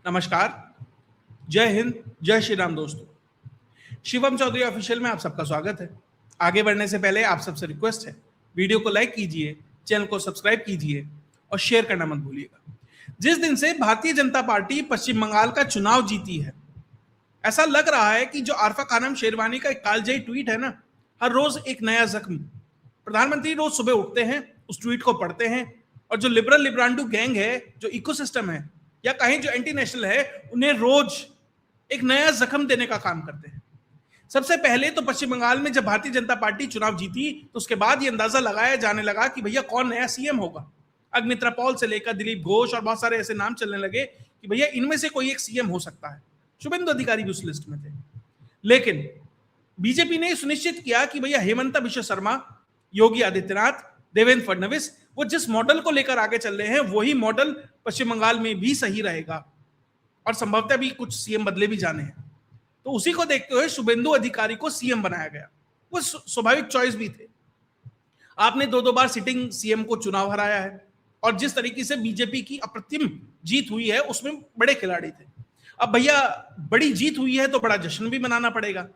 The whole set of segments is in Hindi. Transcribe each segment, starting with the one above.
नमस्कार, जय हिंद, जय श्री राम दोस्तों। शिवम चौधरी ऑफिशियल में आप सबका स्वागत है। आगे बढ़ने से पहले आप सबसे रिक्वेस्ट है, वीडियो को लाइक कीजिए, चैनल को सब्सक्राइब कीजिए और शेयर करना मत भूलिएगा। जिस दिन से भारतीय जनता पार्टी पश्चिम बंगाल का चुनाव जीती है, ऐसा लग रहा है कि जो आरफा खानम शेरवानी का एक कालजयी ट्वीट है ना, हर रोज एक नया जख्म। प्रधानमंत्री रोज सुबह उठते हैं, उस ट्वीट को पढ़ते हैं और जो लिबरल लिब्रांडू गैंग है, जो इकोसिस्टम है या कहीं जो एंटी नेशनल है, उन्हें रोज एक नया जख्म देने का काम करते हैं। सबसे पहले तो पश्चिम बंगाल में जब भारतीय जनता पार्टी चुनाव जीती तो उसके बाद ये अंदाजा लगाया जाने लगा कि भैया कौन नया सीएम होगा। अग्नित्रा पॉल से लेकर दिलीप घोष और बहुत सारे ऐसे नाम चलने लगे कि भैया इनमें से कोई एक सीएम हो सकता है। शुभेंदु अधिकारी भी उस लिस्ट में थे, लेकिन बीजेपी ने सुनिश्चित किया कि भैया हेमंता बिश्व शर्मा, योगी आदित्यनाथ, देवेंद्र फडणवीस, वो जिस मॉडल को लेकर आगे चल रहे हैं वही मॉडल पश्चिम बंगाल में भी सही रहेगा और संभवतः भी कुछ सीएम बदले भी जाने हैं। तो उसी को देखते हुए शुभेंदु अधिकारी को सीएम बनाया गया। वो स्वाभाविक चॉइस भी थे। आपने दो बार सिटिंग सीएम को चुनाव हराया है और जिस तरीके से बीजेपी की अप्रतिम जीत हुई है उसमें बड़े खिलाड़ी थे। अब भैया बड़ी जीत हुई है तो बड़ा जश्न भी मनाना पड़ेगा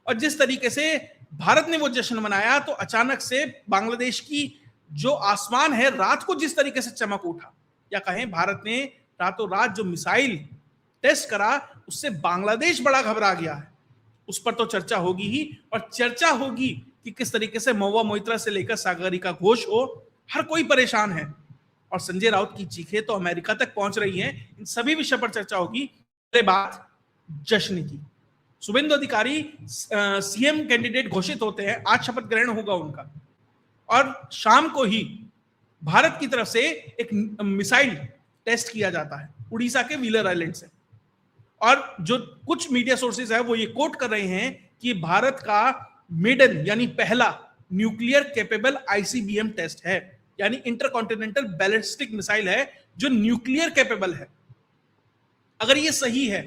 और जिस तरीके से भारत ने वो जश्न मनाया तो अचानक से बांग्लादेश की जो आसमान है रात को जिस तरीके से चमक उठा, या कहें भारत ने रातों रात जो मिसाइल टेस्ट करा उससे बांग्लादेश बड़ा घबरा गया है। उस पर तो चर्चा होगी ही, और चर्चा होगी कि किस तरीके से महुआ मोइत्रा से लेकर सागरिका घोष हो, हर कोई परेशान है और संजय राउत की चीखें तो अमेरिका तक पहुंच रही हैं। इन सभी विषय पर चर्चा होगी। पहले बात जश्न की। शुभेंदु अधिकारी सीएम कैंडिडेट घोषित होते हैं, आज शपथ ग्रहण होगा उनका और शाम को ही भारत की तरफ से एक मिसाइल टेस्ट किया जाता है उड़ीसा के व्हीलर आइलैंड से, और जो कुछ मीडिया सोर्सेज है वो ये कोट कर रहे हैं कि भारत का मेडन यानी पहला न्यूक्लियर कैपेबल आईसीबीएम टेस्ट है, यानी इंटरकॉन्टिनेंटल बैलिस्टिक मिसाइल है जो न्यूक्लियर कैपेबल है। अगर ये सही है,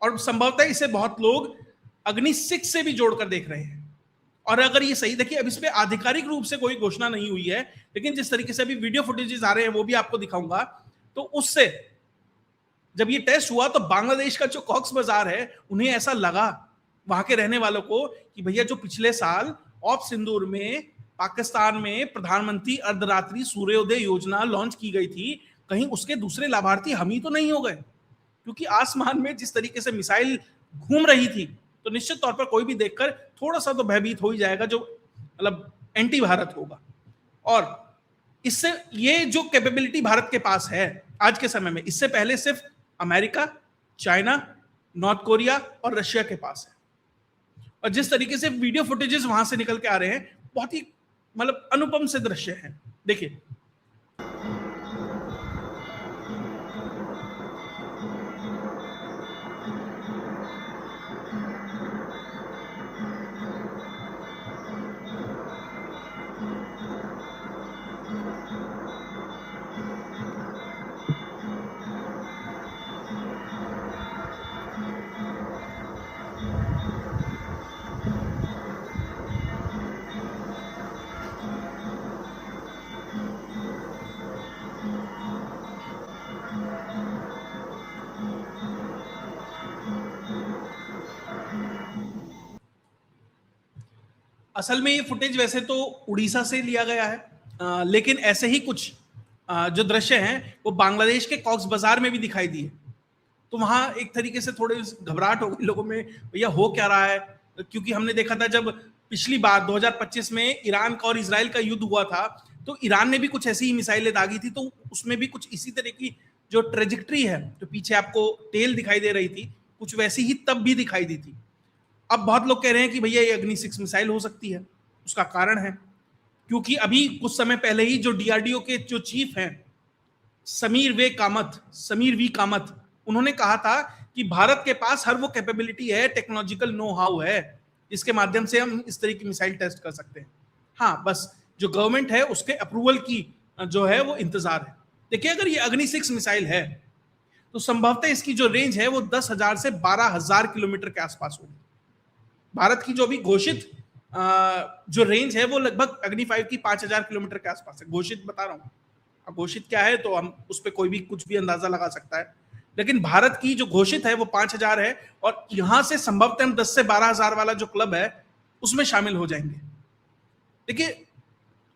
और संभवतः इसे बहुत लोग अग्नि 6 से भी जोड़कर देख रहे हैं, और अगर ये सही, देखिए अब इस पे आधिकारिक रूप से कोई घोषणा नहीं हुई है, लेकिन जिस तरीके से अभी वीडियो फुटेजेस आ रहे हैं वो भी आपको दिखाऊंगा, तो उससे जब ये टेस्ट हुआ तो बांग्लादेश का जो कॉक्स बाजार है उन्हें ऐसा लगा, वहां के रहने वालों को, कि भैया जो पिछले साल ऑप सिंदूर में पाकिस्तान में प्रधानमंत्री अर्धरात्रि सूर्योदय योजना लॉन्च की गई थी, कहीं उसके दूसरे लाभार्थी हम ही तो नहीं हो गए। क्योंकि आसमान में जिस तरीके से मिसाइल घूम रही थी तो निश्चित तौर पर कोई भी देखकर थोड़ा सा तो भयभीत हो ही जाएगा, जो मतलब एंटी भारत होगा। और इससे ये जो कैपेबिलिटी भारत के पास है आज के समय में, इससे पहले सिर्फ अमेरिका, चाइना, नॉर्थ कोरिया और रशिया के पास है। और जिस तरीके से वीडियो फुटेजेस वहां से निकल के आ रहे हैं, बहुत ही मतलब अनुपम से दृश्य हैं। देखिए, असल में ये फुटेज वैसे तो उड़ीसा से लिया गया है, लेकिन ऐसे ही कुछ जो दृश्य हैं वो बांग्लादेश के कॉक्स बाजार में भी दिखाई दिए। तो वहां एक तरीके से थोड़ी घबराहट हो गई लोगों में, भैया हो क्या रहा है। क्योंकि हमने देखा था जब पिछली बार 2025 में ईरान का और इजराइल का युद्ध हुआ था, तो ईरान ने भी कुछ ऐसी ही मिसाइलें दागी थी, तो उसमें भी कुछ इसी तरह की जो ट्रेजेक्ट्री है, जो पीछे आपको टेल दिखाई दे रही थी, कुछ वैसी ही तब भी दिखाई दी थी। अब बहुत लोग कह रहे हैं कि भैया ये अग्नि 6 मिसाइल हो सकती है। उसका कारण है क्योंकि अभी कुछ समय पहले ही जो डीआरडीओ के जो चीफ हैं समीर वी कामत, उन्होंने कहा था कि भारत के पास हर वो कैपेबिलिटी है, टेक्नोलॉजिकल नो हाउ है, जिसके माध्यम से हम इस तरह की मिसाइल टेस्ट कर सकते हैं। हाँ, बस जो गवर्नमेंट है उसके अप्रूवल की जो है वो इंतजार है। देखिए, अगर ये अग्नि 6 मिसाइल है तो संभवतः इसकी जो रेंज है वो 10,000 से 12,000 किलोमीटर के आसपास होगी। भारत की जो भी घोषित जो रेंज है वो लगभग अग्नि 5 की 5,000 किलोमीटर के आसपास है। घोषित बता रहा हूँ, अब घोषित क्या है तो हम उस पर कोई भी कुछ भी अंदाजा लगा सकता है, लेकिन भारत की जो घोषित है वो 5,000 है, और यहां से संभवतः हम 10 से 12,000 वाला जो क्लब है उसमें शामिल हो जाएंगे। देखिए,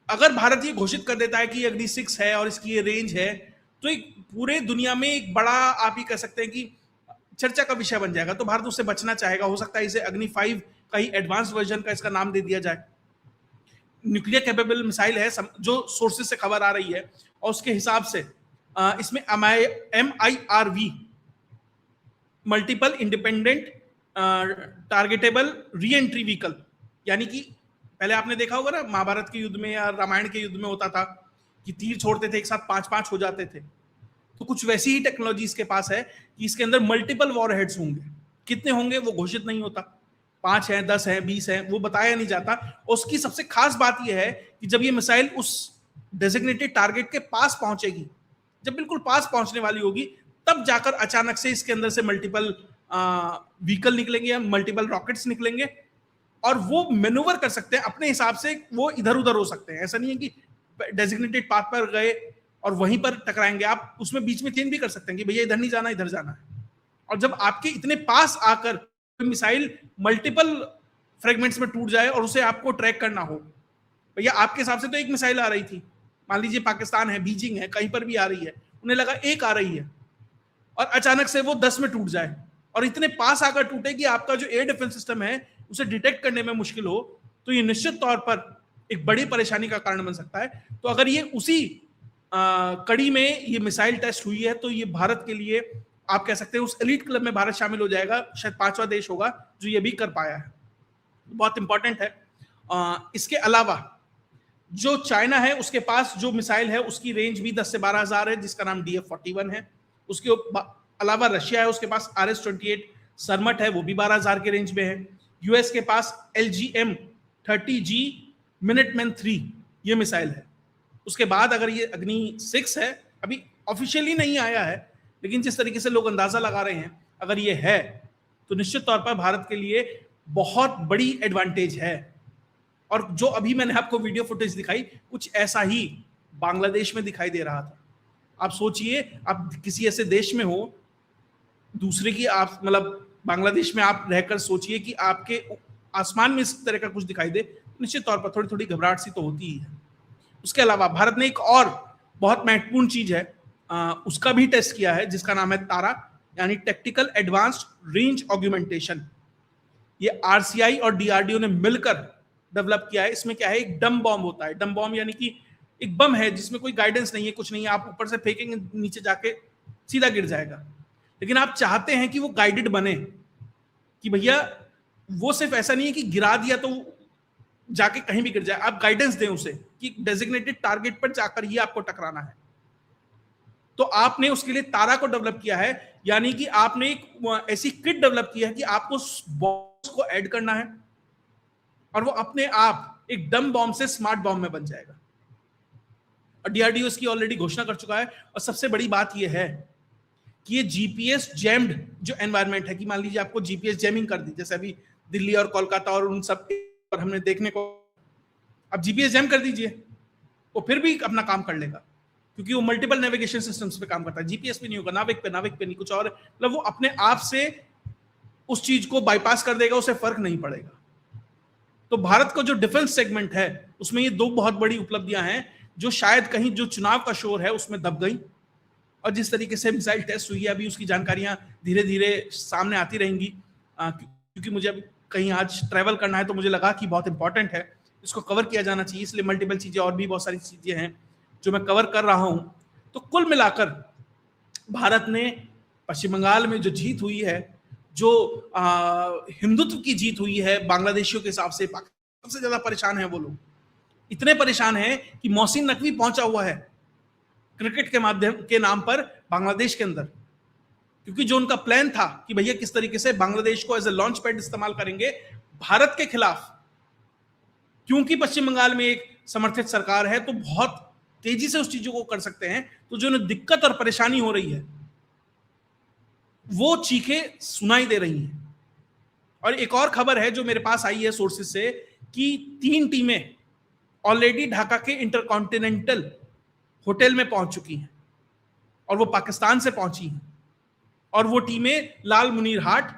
अगर भारत ये घोषित कर देता है कि अग्नि 6 है और इसकी ये रेंज है, तो एक पूरे दुनिया में एक बड़ा, आप ये कह सकते हैं कि चर्चा का विषय बन जाएगा। तो भारत उससे बचना चाहेगा। हो सकता है इसे अग्नि 5 का ही एडवांस वर्जन का इसका नाम दे दिया जाए। न्यूक्लियर कैपेबल मिसाइल है जो सोर्सेज से खबर आ रही है, और उसके हिसाब से इसमें MIRV, multiple independent targetable re entry vehicle, यानी कि पहले आपने देखा होगा ना महाभारत के युद्ध में या रामायण के युद्ध में होता था कि तीर छोड़ते थे, एक साथ 5-5 हो जाते थे। तो कुछ वैसी ही टेक्नोलॉजी इसके पास है कि इसके अंदर मल्टीपल वॉर हेड्स होंगे। कितने होंगे वो घोषित नहीं होता, 5 हैं, 10 हैं, 20 हैं, वो बताया नहीं जाता। उसकी सबसे खास बात यह है कि जब ये मिसाइल उस डेजिग्नेटेड टारगेट के पास पहुंचेगी, जब बिल्कुल पास पहुंचने वाली होगी, तब जाकर अचानक से इसके अंदर से मल्टीपल व्हीकल निकलेंगे या मल्टीपल रॉकेट्स निकलेंगे, और वो मैन्यूवर कर सकते हैं अपने हिसाब से। वो इधर उधर हो सकते हैं, ऐसा नहीं है कि डेजिग्नेटेड पाथ पर गए और वहीं पर टकराएंगे। आप उसमें बीच में चेंज भी कर सकते हैं कि भैया इधर नहीं जाना, इधर जाना है। और जब आपके इतने पास आकर मिसाइल मल्टीपल फ्रेगमेंट्स में टूट जाए और उसे आपको ट्रैक करना हो, भैया आपके हिसाब से तो एक मिसाइल आ रही थी, मान लीजिए पाकिस्तान है, बीजिंग है, कहीं पर भी आ रही है, उन्हें लगा एक आ रही है, और अचानक से वो 10 में टूट जाए और इतने पास आकर टूटे कि आपका जो एयर डिफेंस सिस्टम है उसे डिटेक्ट करने में मुश्किल हो, तो ये निश्चित तौर पर एक बड़ी परेशानी का कारण बन सकता है। तो अगर ये उसी कड़ी में ये मिसाइल टेस्ट हुई है, तो ये भारत के लिए, आप कह सकते हैं उस एलीट क्लब में भारत शामिल हो जाएगा। शायद 5वां देश होगा जो ये भी कर पाया है। बहुत इंपॉर्टेंट है। इसके अलावा जो चाइना है, उसके पास जो मिसाइल है उसकी रेंज भी 10 से 12,000 है, जिसका नाम DF-41 है। उसके अलावा रशिया है, उसके पास RS-28 सरमट है, वो भी 12,000 के रेंज में है। यूएस के पास LGM-30G मिनटमैन 3 ये मिसाइल है। उसके बाद अगर ये अग्नि 6 है, अभी ऑफिशियली नहीं आया है, लेकिन जिस तरीके से लोग अंदाजा लगा रहे हैं, अगर ये है तो निश्चित तौर पर भारत के लिए बहुत बड़ी एडवांटेज है। और जो अभी मैंने आपको वीडियो फुटेज दिखाई, कुछ ऐसा ही बांग्लादेश में दिखाई दे रहा था। आप सोचिए, आप किसी ऐसे देश में हो, दूसरे की, आप मतलब बांग्लादेश में आप रहकर सोचिए कि आपके आसमान में इस तरह का कुछ दिखाई दे, निश्चित तौर पर थोड़ी थोड़ी घबराहट सी तो होती ही है। उसके अलावा भारत ने एक और बहुत महत्वपूर्ण चीज है, उसका भी टेस्ट किया है, जिसका नाम है तारा, यानी टैक्टिकल एडवांस्ड रेंज ऑग्यूमेंटेशन। ये RCI और DRDO ने मिलकर डेवलप किया है। इसमें क्या है, एक डम बॉम्ब होता है। डम बॉम्ब यानी कि एक बम है जिसमें कोई गाइडेंस नहीं है, कुछ नहीं है, आप ऊपर से फेंकेंगे, नीचे जाके सीधा गिर जाएगा। लेकिन आप चाहते हैं कि वो गाइडेड बने, कि भैया वो सिर्फ ऐसा नहीं है कि गिरा दिया तो जाके कहीं भी गिर जाए, आप गाइडेंस दें उसे कि डेजिग्नेटेड टारगेट पर जाकर ही आपको टकराना है। तो आपने उसके लिए तारा को डेवलप किया है, यानी कि आपने एक ऐसी किट डेवलप की है कि आपको बॉम्ब्स को ऐड करना है और वो अपने आप एक डम बॉम्ब से स्मार्ट बॉम्ब में बन जाएगा। और DRDO इसकी ऑलरेडी घोषणा कर चुका है। और सबसे बड़ी बात यह है कि ये GPS जैम्ड जो एनवायरनमेंट है, कि मान लीजिए आपको GPS जैमिंग कर दी, जैसे अभी दिल्ली और कोलकाता और उन सब पर हमने देखने को, अब GPS जैम कर दीजिए, वो फिर भी अपना काम कर लेगा, क्योंकि वो मल्टीपल नेविगेशन सिस्टम्स पे काम करता है। GPS पे नहीं होगा, नाविक पे नहीं, कुछ और, मतलब वो अपने आप से उस चीज को बाईपास कर देगा, उसे फर्क नहीं पड़ेगा। तो भारत का जो डिफेंस सेगमेंट है, उसमें ये दो बहुत बड़ी उपलब्धियां हैं, जो शायद कहीं जो चुनाव का शोर है उसमें दब गई। और जिस तरीके से मिसाइल टेस्ट हुई है, अभी उसकी जानकारियां धीरे धीरे सामने आती रहेंगी, क्योंकि मुझे अभी कहीं आज ट्रैवल करना है, तो मुझे लगा कि बहुत इंपॉर्टेंट है, इसको कवर किया जाना चाहिए। इसलिए मल्टीपल चीजें और भी बहुत सारी चीजें हैं जो मैं कवर कर रहा हूं। तो कुल मिलाकर भारत ने पश्चिम बंगाल में जो जीत हुई है, जो हिंदुत्व की जीत हुई है बांग्लादेशियों के हिसाब से, सबसे ज्यादा परेशान है वो लोग, इतने परेशान हैं कि मोहसिन नकवी पहुंचा हुआ है क्रिकेट के माध्यम के नाम पर बांग्लादेश के अंदर, क्योंकि जो उनका प्लान था कि भैया किस तरीके से बांग्लादेश को एज ए लॉन्च पैड इस्तेमाल करेंगे भारत के खिलाफ, क्योंकि पश्चिम बंगाल में एक समर्थित सरकार है, तो बहुत तेजी से उस चीजों को कर सकते हैं। तो जो उन्हें दिक्कत और परेशानी हो रही है, वो चीखें सुनाई दे रही हैं। और एक और खबर है जो मेरे पास आई है सोर्सेज से, कि 3 टीमें ऑलरेडी ढाका के इंटरकॉन्टिनेंटल होटल में पहुंच चुकी हैं और वो पाकिस्तान से पहुंची हैं। और वो टीमें लाल मुनीर हाट,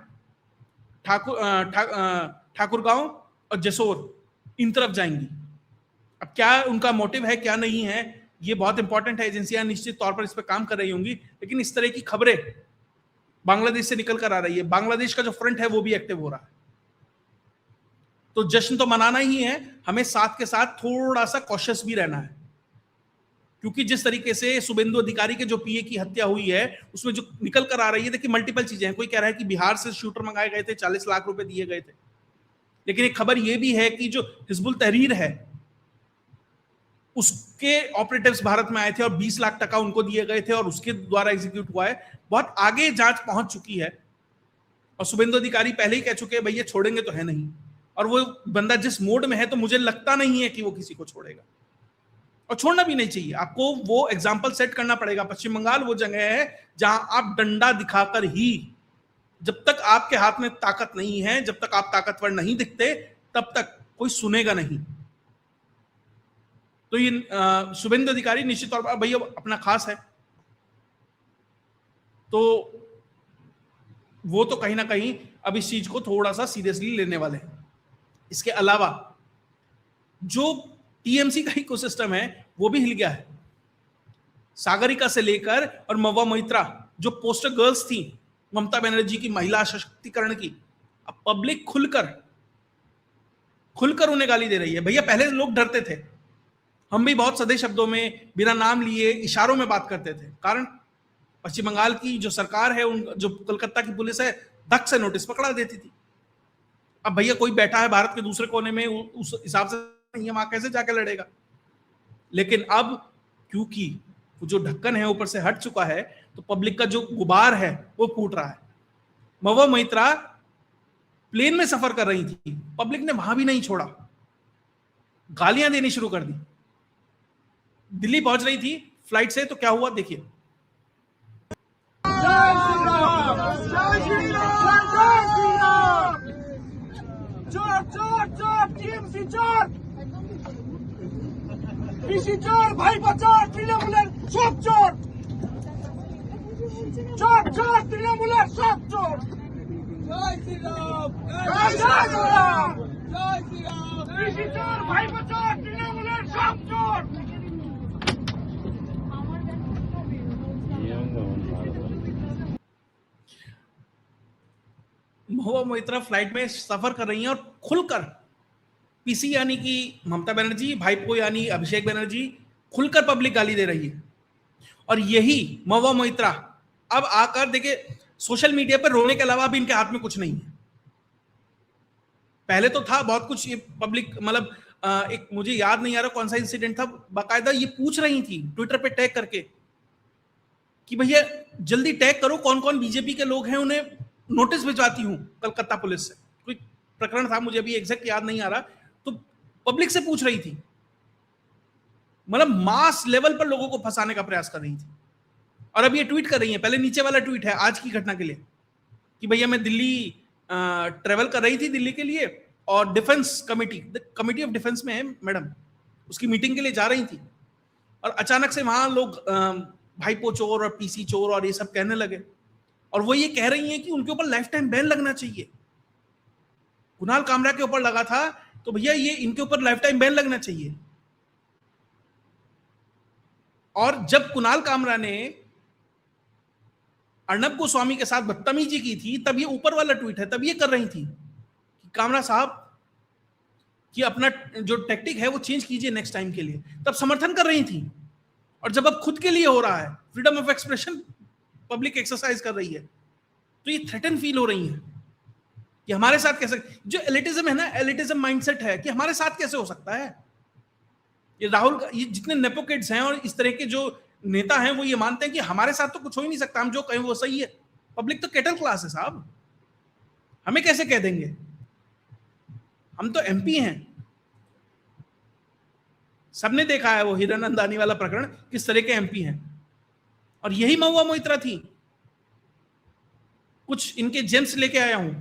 ठाकुरगांव और जसोर इन तरफ जाएंगी। अब क्या उनका मोटिव है क्या नहीं है ये बहुत इंपॉर्टेंट है, एजेंसियां निश्चित तौर पर इस पर काम कर रही होंगी, लेकिन इस तरह की खबरें बांग्लादेश से निकल कर आ रही है। बांग्लादेश का जो फ्रंट है वो भी एक्टिव हो रहा है। तो जश्न तो मनाना ही है, हमें साथ के साथ थोड़ा सा कॉशियस भी रहना है, क्योंकि जिस तरीके से शुभेंदु अधिकारी के जो पीए की हत्या हुई है उसमें जो निकल कर आ रही है, देखिए मल्टीपल चीजें हैं। कोई कह रहा है कि बिहार से शूटर मंगाए गए थे, 40 लाख रुपए दिए गए थे, लेकिन एक खबर यह भी है कि जो हिजबुल तहरीर है उसके ऑपरेटिव्स भारत में आए थे और 20 लाख टका उनको दिए गए थे और उसके द्वारा एग्जीक्यूट हुआ है। बहुत आगे जांच पहुंच चुकी है और शुभेंदु अधिकारी पहले ही कह चुके हैं भैया छोड़ेंगे तो है नहीं, और वो बंदा जिस मोड में है तो मुझे लगता नहीं है कि वो किसी को छोड़ेगा, और छोड़ना भी नहीं चाहिए। आपको वो एग्जाम्पल सेट करना पड़ेगा। पश्चिम बंगाल वो जगह है जहां आप डंडा दिखाकर ही, जब तक आपके हाथ में ताकत नहीं है, जब तक आप ताकतवर नहीं दिखते, तब तक कोई सुनेगा नहीं। तो ये शुभेंदु अधिकारी निश्चित तौर पर भैया अपना खास है, तो वो तो कहीं ना कहीं अब इस चीज को थोड़ा सा सीरियसली लेने वाले हैं। इसके अलावा जो टीएमसी का इकोसिस्टम है वो भी हिल गया है। सागरिका से लेकर और महुआ मोइत्रा जो पोस्टर गर्ल्स थी ममता बनर्जी की महिला सशक्तिकरण की, अब पब्लिक खुलकर उन्हें गाली दे रही है। भैया पहले लोग डरते थे, हम भी बहुत सदे शब्दों में बिना नाम लिए इशारों में बात करते थे, कारण पश्चिम बंगाल की जो सरकार है, उन जो कोलकाता की पुलिस है, धक से नोटिस पकड़ा देती थी। अब भैया कोई बैठा है भारत के दूसरे कोने में, उस हिसाब से ये वहां कैसे जाके लड़ेगा। लेकिन अब क्योंकि जो ढक्कन है ऊपर से हट चुका है, तो पब्लिक का जो गुबार है वो फूट रहा है। महुआ मोइत्रा प्लेन में सफर कर रही थी, पब्लिक ने वहां भी नहीं छोड़ा, गालियां देनी शुरू कर दी। दिल्ली पहुंच रही थी फ्लाइट से, तो क्या हुआ देखिए। चोर चोर चोर टीएमसी चोर পিসি চোর ভাইপো চোর তৃণমূলের সব চোর চোর চোর তৃণমূলের সব চোর জয় শ্রীরাম জয় শ্রীরাম জয় শ্রীরাম পিসি চোর ভাইপো চোর তৃণমূলের সব চোর महुआ मोइत्रा फ्लाइट में सफर कर रही हैं और खुलकर पीसी यानी कि ममता बनर्जी, भाईपो यानी अभिषेक बनर्जी, खुलकर पब्लिक गाली दे रही है। और यही महुआ मोइत्रा अब आकर देखिए सोशल मीडिया पर रोने के अलावा भी इनके हाथ में कुछ नहीं है। पहले तो था बहुत कुछ, ये पब्लिक मतलब एक मुझे याद नहीं आ रहा कौन सा इंसिडेंट था, बाकायदा ये पूछ रही थी ट्विटर पे टैग करके कि भैया जल्दी टैग करो कौन कौन बीजेपी के लोग हैं, उन्हें नोटिस भिजवाती हूं कलकत्ता पुलिस से। कोई प्रकरण था, मुझे अभी एग्जैक्ट याद नहीं आ रहा, तो पब्लिक से पूछ रही थी, मतलब मास लेवल पर लोगों को फंसाने का प्रयास कर रही थी। और अब ये ट्वीट कर रही है, पहले नीचे वाला ट्वीट है आज की घटना के लिए कि भैया मैं दिल्ली ट्रेवल कर रही थी दिल्ली के लिए, और डिफेंस कमिटी ऑफ डिफेंस में है मैडम, उसकी मीटिंग के लिए जा रही थी, और अचानक से वहां लोग भाईपो चोर और पीसी चोर और ये सब कहने लगे, और वो ये कह रही हैं कि उनके ऊपर लाइफ टाइम बैन लगना चाहिए। कुणाल कामरा के ऊपर लगा था, तो भैया ये इनके ऊपर लाइफ टाइम बैन लगना चाहिए। और जब कुणाल कामरा ने अर्नब गोस्वामी के साथ बदतमीजी की थी, तब ये ऊपर वाला ट्वीट है, तब ये कर रही थी कि कामरा साहब कि अपना जो टैक्टिक है वो चेंज कीजिए नेक्स्ट टाइम के लिए, तब समर्थन कर रही थी। और जब अब खुद के लिए हो रहा है, freedom of expression public exercise कर रही है, तो ये थ्रेटन फील हो रही है कि हमारे साथ कैसे, जो एलिटिज्म है ना, एलिटिज्म माइंडसेट है कि हमारे साथ कैसे हो सकता है। ये राहुल, ये जितने नेपो किड्स हैं और इस तरह के जो नेता हैं, वो ये मानते हैं कि हमारे साथ तो कुछ हो ही नहीं सकता, हम जो कहें वो सही है। पब्लिक तो कैटल क्लास है साहब, हमें कैसे कह देंगे, हम तो एमपी हैं। सबने देखा है वो हिरन अंदानी वाला प्रकरण, किस तरह के एमपी हैं। और यही महुआ मोइत्रा थी, कुछ इनके जेम्स लेके आया हूं,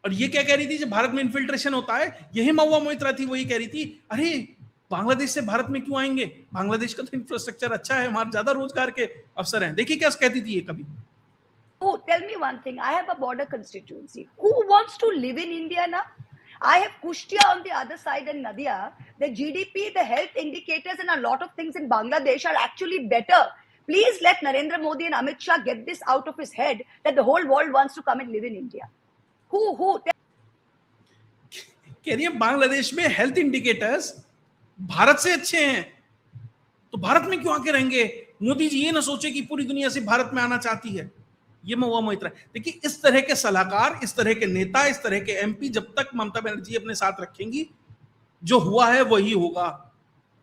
और ये क्या कह रही थी, जब भारत में इन्फिल्ट्रेशन होता है, यही महुआ मोइत्रा थी, वो ये कह रही थी अरे बांग्लादेश से भारत में क्यों आएंगे, बांग्लादेश का तो इंफ्रास्ट्रक्चर अच्छा है, हमारे ज्यादा रोजगार के अवसर हैं। देखिए क्या कहती थी ये कभी Oh, tell me one thing. I have a border constituency. Who wants to live in India now? I have Kushtia on the other side and Nadia. The GDP, the health indicators, and a lot of things in Bangladesh are actually better. Please let Narendra Modi and Amit Shah get this out of his head that the whole world wants to come and live in India. Who? कह रही है बांग्लादेश में हेल्थ इंडिकेटर्स भारत से अच्छे हैं, तो भारत में क्यों आके रहेंगे? मोदी जी ये ना सोचे कि पूरी दुनिया से भारत में आना चाहती है। ये महुआ मोइत्रा। देखिए, इस तरह के सलाहकार, इस तरह के नेता, इस तरह के एमपी जब तक ममता बनर्जी अपने साथ रखेंगी, जो हुआ है वही होगा।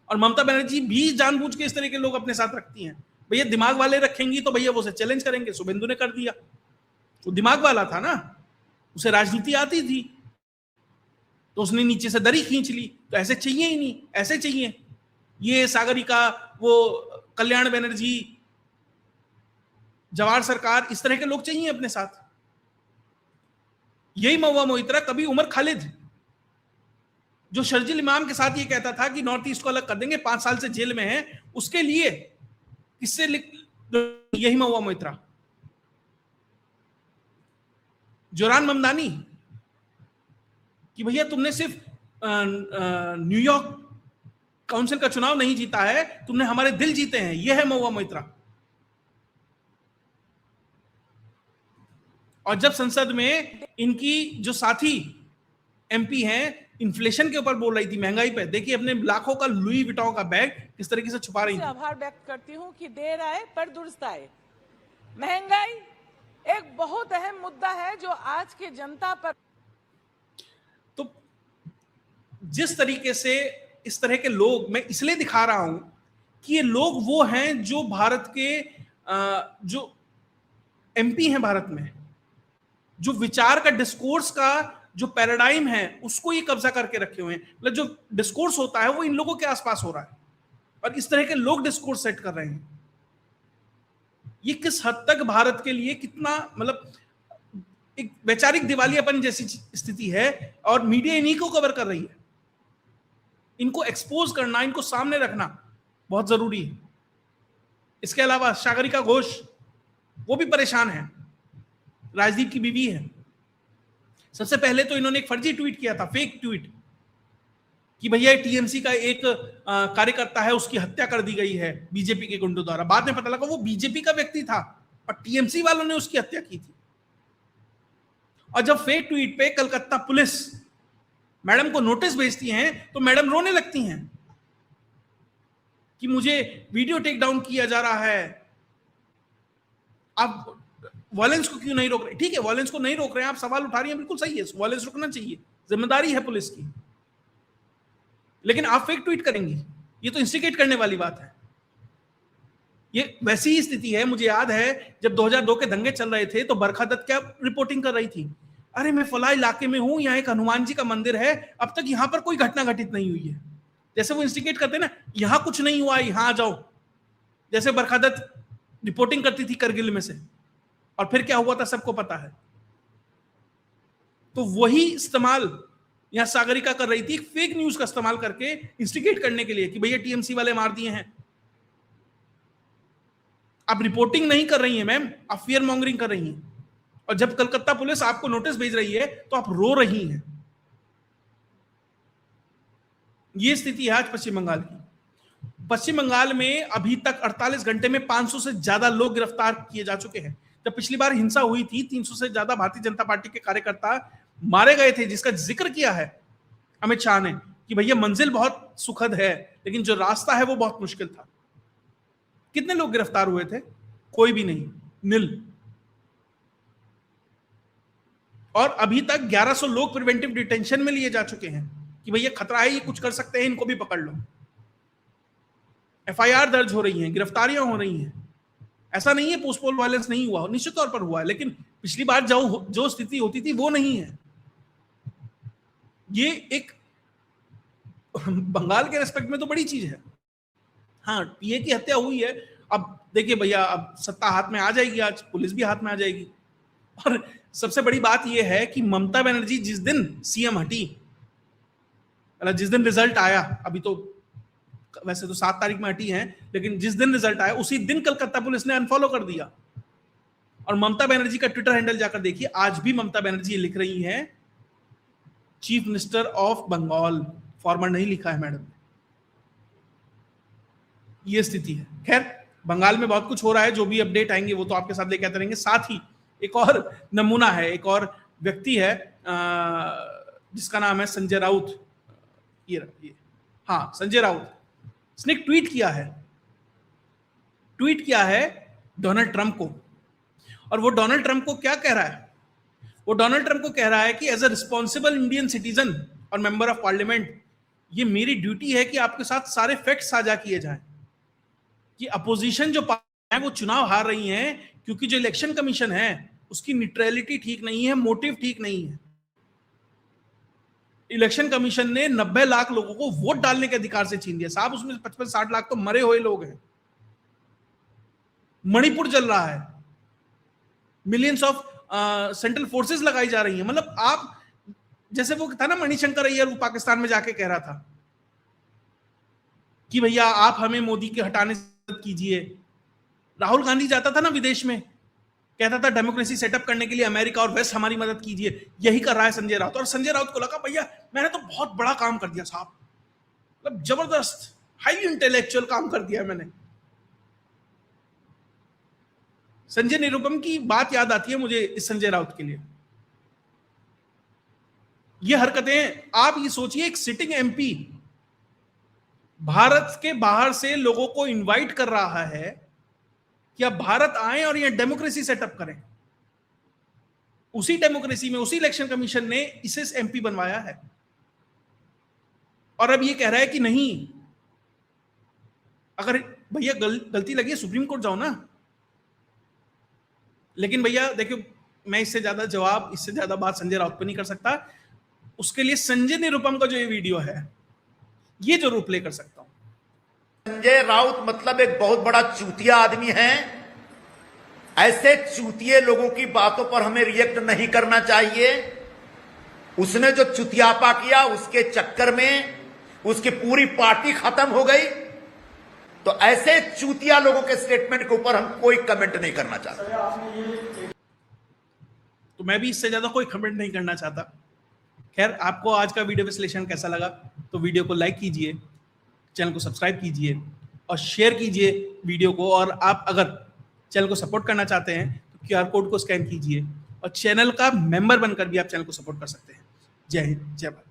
और ममता बनर्जी भी जानबूझ के इस तरह के लोग अपने साथ रखती हैं। भैया दिमाग वाले रखेंगी तो भैया वो उसे चैलेंज करेंगे। शुभेंदु ने कर दिया, वो दिमाग वाला था ना, उसे राजनीति आती थी, तो उसने नीचे से दरी खींच ली। तो ऐसे चाहिए ही नहीं, ऐसे चाहिए ये सागरिका, वो कल्याण बनर्जी, जवाहर सरकार, इस तरह के लोग चाहिए अपने साथ। यही महुआ मोइत्रा कभी उमर खालिद, जो शर्जिल इमाम के साथ ये कहता था कि नॉर्थ ईस्ट को अलग कर देंगे, 5 साल से जेल में है, उसके लिए किससे लिख, यही महुआ मोइत्रा। जोरान ममदानी कि भैया तुमने सिर्फ न्यूयॉर्क काउंसिल का चुनाव नहीं जीता है, तुमने हमारे दिल जीते हैं। यह है महुआ मोइत्रा। और जब संसद में इनकी जो साथी एमपी हैं इन्फ्लेशन के ऊपर बोल रही थी, महंगाई पे, देखिए अपने लाखों का लुई विटॉ का बैग किस तरीके से छुपा रही थी। आभार व्यक्त करती हूं कि देर आए पर दुरुस्त आए। महंगाई एक बहुत अहम मुद्दा है जो आज की जनता पर, तो जिस तरीके से इस तरह के लोग, मैं इसलिए दिखा रहा हूं कि ये लोग वो हैं जो भारत के जो एमपी हैं भारत में, जो विचार का, डिस्कोर्स का जो पैराडाइम है उसको ये कब्जा करके रखे हुए हैं। मतलब जो डिस्कोर्स होता है वो इन लोगों के आसपास हो रहा है, और इस तरह के लोग डिस्कोर्स सेट कर रहे हैं। ये किस हद तक भारत के लिए कितना, मतलब एक वैचारिक दिवालियापन जैसी स्थिति है, और मीडिया इन्हीं को कवर कर रही है। इनको एक्सपोज करना, इनको सामने रखना बहुत जरूरी है। इसके अलावा सागरिका घोष, वो भी परेशान है, राजदीप की बीवी है। सबसे पहले तो इन्होंने एक फर्जी ट्वीट किया था, फेक ट्वीट, कि भैया टीएमसी का एक कार्यकर्ता है, उसकी हत्या कर दी गई है बीजेपी के गुंडों द्वारा। बाद में पता लगा वो बीजेपी का व्यक्ति था और टीएमसी वालों ने उसकी हत्या की थी। और जब फेक ट्वीट पे कलकत्ता पुलिस मैडम को नोटिस भेजती हैं तो मैडम रोने लगती हैं कि मुझे वीडियो टेक डाउन किया जा रहा है, आप वायलेंस को क्यों नहीं रोक रहे? ठीक है, वायलेंस को नहीं रोक रहे हैं, आप सवाल उठा रही हैं, बिल्कुल सही है, वायलेंस रुकना चाहिए, जिम्मेदारी है पुलिस की, लेकिन आप फेक ट्वीट करेंगी, ये तो इंस्टिगेट करने वाली बात है। ये वैसी ही स्थिति है। मुझे याद है जब 2002 के दंगे चल रहे थे तो बरखा दत्त क्या रिपोर्टिंग कर रही थी, अरे मैं फला इलाके में हूं, यहाँ एक हनुमान जी का मंदिर है, अब तक यहाँ पर कोई घटना घटित नहीं हुई है। जैसे वो इंस्टिगेट करते ना, यहाँ कुछ नहीं हुआ, यहाँ आ जाओ। जैसे बरखा दत्त रिपोर्टिंग करती थी करगिल में से, और फिर क्या हुआ था सबको पता है। तो वही इस्तेमाल यहां सागरिका कर रही थी, फेक न्यूज का इस्तेमाल करके इंस्टिगेट करने के लिए कि भैया टीएमसी वाले मार दिए हैं। आप रिपोर्टिंग नहीं कर रही हैं मैम, आप फियर मॉन्गरिंग कर रही हैं। और जब कलकत्ता पुलिस आपको नोटिस भेज रही है तो आप रो रही हैं। यह स्थिति है आज पश्चिम बंगाल की। पश्चिम बंगाल में अभी तक 48 घंटे में 500 से ज्यादा लोग गिरफ्तार किए जा चुके हैं। जब पिछली बार हिंसा हुई थी, 300 से ज्यादा भारतीय जनता पार्टी के कार्यकर्ता मारे गए थे, जिसका जिक्र किया है अमित शाह ने कि भैया मंजिल बहुत सुखद है लेकिन जो रास्ता है वो बहुत मुश्किल था। कितने लोग गिरफ्तार हुए थे? कोई भी नहीं, निल। और अभी तक 1100 लोग प्रिवेंटिव डिटेंशन में लिए जा चुके हैं कि भैया खतरा है, ये कुछ कर सकते हैं, इनको भी पकड़ लो। एफआईआर दर्ज हो रही हैं, गिरफ्तारियां हो रही हैं। ऐसा नहीं है पोस्टपोल वायलेंस नहीं हुआ, निश्चित तौर पर हुआ है, लेकिन पिछली बार जो स्थिति होती थी वो नहीं है। ये एक बंगाल के रेस्पेक्ट में तो बड़ी चीज है। हाँ, पीए की हत्या हुई है, अब देखिए भैया, अब सत्ता हाथ में आ जाएगी, आज पुलिस भी हाथ में आ जाएगी। और सबसे बड़ी बात यह है कि ममता बनर्जी जिस दिन सीएम हटी, मतलब जिस दिन रिजल्ट आया, अभी तो वैसे तो 7 तारीख में हटी हैं, लेकिन जिस दिन रिजल्ट आया उसी दिन कलकत्ता पुलिस ने अनफॉलो कर दिया। और ममता बनर्जी का ट्विटर हैंडल जाकर देखिए, आज भी ममता बनर्जी लिख रही हैं chief minister of Bengal, former नहीं लिखा है मैडम। ये स्थिति है। खैर, बंगाल में बहुत कुछ हो रहा है, जो भी अपडेट आएंगे वो तो आपके साथ लेके आते रहेंगे। साथ ही एक और नमूना है, एक और व्यक्ति है जिसका नाम है संजय राउत। ये हाँ, संजय राउत, इसने एक ट्वीट किया है डोनाल्ड ट्रंप को। और वो डोनाल्ड ट्रंप को क्या कह रहा है? वो डोनाल्ड ट्रंप को कह रहा है कि as a responsible Indian citizen और मेंबर ऑफ पार्लियामेंट, ये मेरी ड्यूटी है कि आपके साथ सारे फैक्ट्स साझा किए जाएं कि अपोजिशन जो है वो चुनाव हार रही है क्योंकि जो इलेक्शन कमीशन है उसकी न्यूट्रलिटी ठीक नहीं है, मोटिव ठीक नहीं है। इलेक्शन कमीशन ने 90 लाख लोगों को वोट डालने के अधिकार से छीन दिया साहब, उसमें 55-60 लाख तो मरे हुए लोग हैं। मणिपुर जल रहा है, मिलियंस ऑफ सेंट्रल फोर्सेस लगाई जा रही हैं। मतलब आप, जैसे वो था ना मणिशंकर अय्यर, वो पाकिस्तान में जाके कह रहा था कि भैया आप हमें मोदी के हटाने से मदद कीजिए। राहुल गांधी जाता था ना विदेश में, कहता था डेमोक्रेसी सेटअप करने के लिए अमेरिका और वेस्ट हमारी मदद कीजिए। यही कर रहा है संजय राउत। और संजय राउत को लगा भैया मैंने तो बहुत बड़ा काम कर दिया साहब, मतलब जबरदस्त हाईली इंटेलेक्चुअल काम कर दिया मैंने। संजय निरुपम की बात याद आती है मुझे इस संजय राउत के लिए। ये हरकतें, आप ये सोचिए, एक सिटिंग एमपी भारत के बाहर से लोगों को इनवाइट कर रहा है कि आप भारत आए और यहां डेमोक्रेसी सेटअप करें। उसी डेमोक्रेसी में, उसी इलेक्शन कमीशन ने इसे एमपी बनवाया है। और अब ये कह रहा है कि नहीं, अगर भैया गलती लगी है सुप्रीम कोर्ट जाओ ना। लेकिन भैया देखियो, मैं इससे ज्यादा बात संजय राउत पे नहीं कर सकता। उसके लिए संजय निरुपम का जो ये वीडियो है ये जरूर प्ले कर सकता हूं। संजय राउत मतलब एक बहुत बड़ा चूतिया आदमी है। ऐसे चूतिये लोगों की बातों पर हमें रिएक्ट नहीं करना चाहिए। उसने जो चुतियापा किया उसके चक्कर में उसकी पूरी पार्टी खत्म हो गई। तो ऐसे चूतिया लोगों के स्टेटमेंट के ऊपर हम कोई कमेंट नहीं करना चाहते। तो मैं भी इससे ज्यादा कोई कमेंट नहीं करना चाहता। खैर, आपको आज का वीडियो विश्लेषण कैसा लगा तो वीडियो को लाइक कीजिए, चैनल को सब्सक्राइब कीजिए और शेयर कीजिए वीडियो को। और आप अगर चैनल को सपोर्ट करना चाहते हैं तो QR कोड को स्कैन कीजिए और चैनल का मेंबर बनकर भी आप चैनल को सपोर्ट कर सकते हैं। जय हिंद, जय भारत।